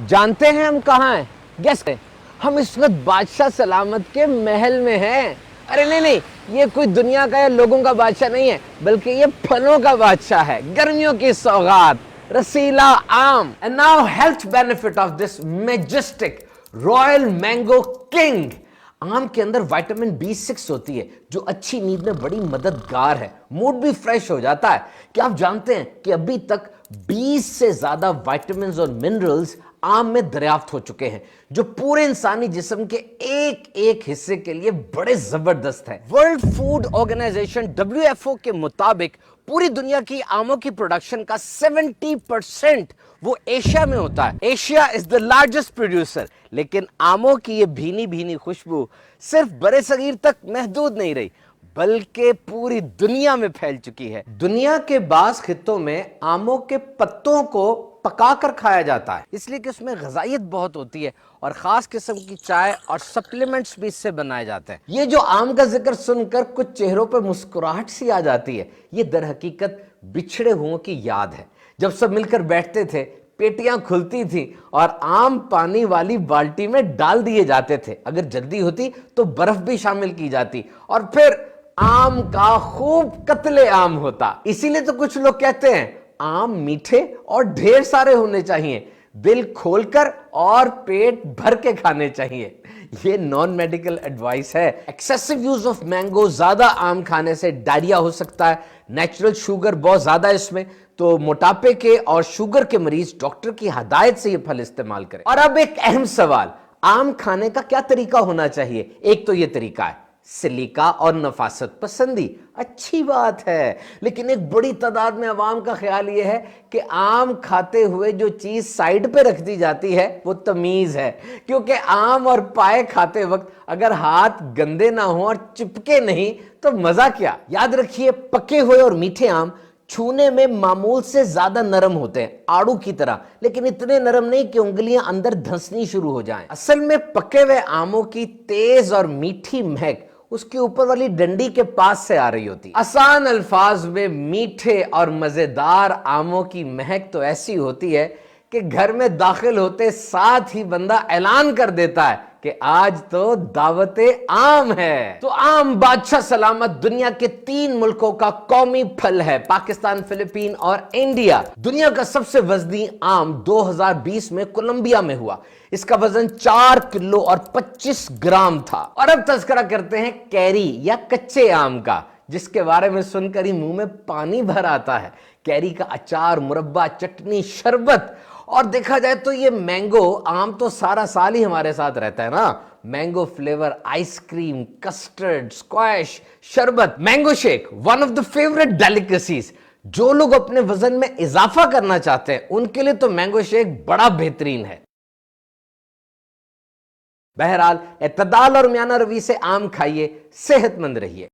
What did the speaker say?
जानते हैं हम कहाँ हैं? गेस करें। हम इस वक्त बादशाह सलामत के महल में हैं। अरे नहीं नहीं, ये कोई दुनिया का या लोगों का बादशाह नहीं है, बल्कि ये फलों का बादशाह है। गर्मियों की सौगात, रसीला आम। And now health benefit of this majestic royal mango king. आम के अंदर विटामिन B6 होती है जो अच्छी नींद में बड़ी मददगार है। मूड भी फ्रेश हो जाता है। क्या आप जानते हैं कि अभी तक 20 से ज्यादा विटामिन्स और मिनरल्स आम में दरियाफ्त हो चुके हैं, जो पूरे इंसानी जिस्म के एक एक हिस्से के लिए बड़े जबरदस्त हैं। वर्ल्ड फूड ऑर्गेनाइजेशन WFO के मुताबिक पूरी दुनिया की आमों की प्रोडक्शन का 70% वो एशिया में होता है। Asia is the largest producer. लेकिन आमों की ये भीनी भीनी खुशबू सिर्फ बड़े सगीर तक महदूद नहीं रही, बल्कि पूरी दुनिया में फैल चुकी है। दुनिया के बास खित्तों में आमों के पत्तों को पकाकर खाया जाता है, इसलिए कि उसमें ग़िज़ाइयत बहुत होती है और ख़ास किस्म की चाय और सप्लीमेंट्स भी इससे बनाए जाते हैं। ये जो आम का जिक्र सुनकर कुछ चेहरों पर मुस्कुराहट सी आ जाती है, ये दर हकीकत बिछड़े हुओं की याद है। जब सब मिलकर बैठते थे, पेटियां खुलती थी और आम पानी वाली बाल्टी में डाल दिए जाते थे। अगर जल्दी होती तो बर्फ भी शामिल की जाती और फिर आम का खूब कत्ले आम होता। इसीलिए तो कुछ लोग कहते हैं आम मीठे और ढेर सारे होने चाहिए, दिल खोलकर और पेट भर के खाने चाहिए। ये नॉन मेडिकल एडवाइस है। एक्सेसिव यूज ऑफ मैंगो, ज्यादा आम खाने से डायरिया हो सकता है। नेचुरल शुगर बहुत ज्यादा है इसमें, तो मोटापे के और शुगर के मरीज डॉक्टर की हदायत से ये फल इस्तेमाल करें। और अब एक अहम सवाल, आम खाने का क्या तरीका होना चाहिए? एक तो ये तरीका है सलीका और नफासत पसंदी, अच्छी बात है, लेकिन एक बड़ी तादाद में अवाम का ख्याल यह है कि आम खाते हुए जो चीज साइड पे रख दी जाती है वो तमीज है। क्योंकि आम और पाए खाते वक्त अगर हाथ गंदे ना हो और चिपके नहीं तो मजा क्या। याद रखिए, पके हुए और मीठे आम छूने में मामूल से ज्यादा नरम होते हैं, आड़ू की तरह, लेकिन इतने नरम नहीं कि उंगलियां अंदर धंसनी शुरू हो जाएं। असल में पके हुए आमों की तेज और मीठी महक उसके ऊपर वाली डंडी के पास से आ रही होती। आसान अल्फाज में मीठे और मजेदार आमों की महक तो ऐसी होती है कि घर में दाखिल होते साथ ही बंदा ऐलान कर देता है कि आज तो दावते आम है। तो आम बादशाह सलामत दुनिया के 3 मुल्कों का कौमी फल है, पाकिस्तान, फिलीपीन और इंडिया। दुनिया का सबसे वजनी आम 2020 में कोलंबिया में हुआ। इसका वजन 4 किलो और 25 ग्राम था। और अब तज़किरा करते हैं कैरी या कच्चे आम का, जिसके बारे में सुनकर ही मुंह में पानी भर आता है। कैरी का अचार, मुरब्बा, चटनी, शरबत, और देखा जाए तो ये मैंगो आम तो सारा साल ही हमारे साथ रहता है ना। Mango flavour ice cream, custard, squash, शरबत, mango shake, one of the favourite delicacies. जो लोग अपने वजन में इजाफा करना चाहते हैं उनके लिए तो मैंगो शेक बड़ा बेहतरीन है। बहरहाल, इत्तदाल और मियाना रवि से आम खाइए, सेहतमंद रहिए।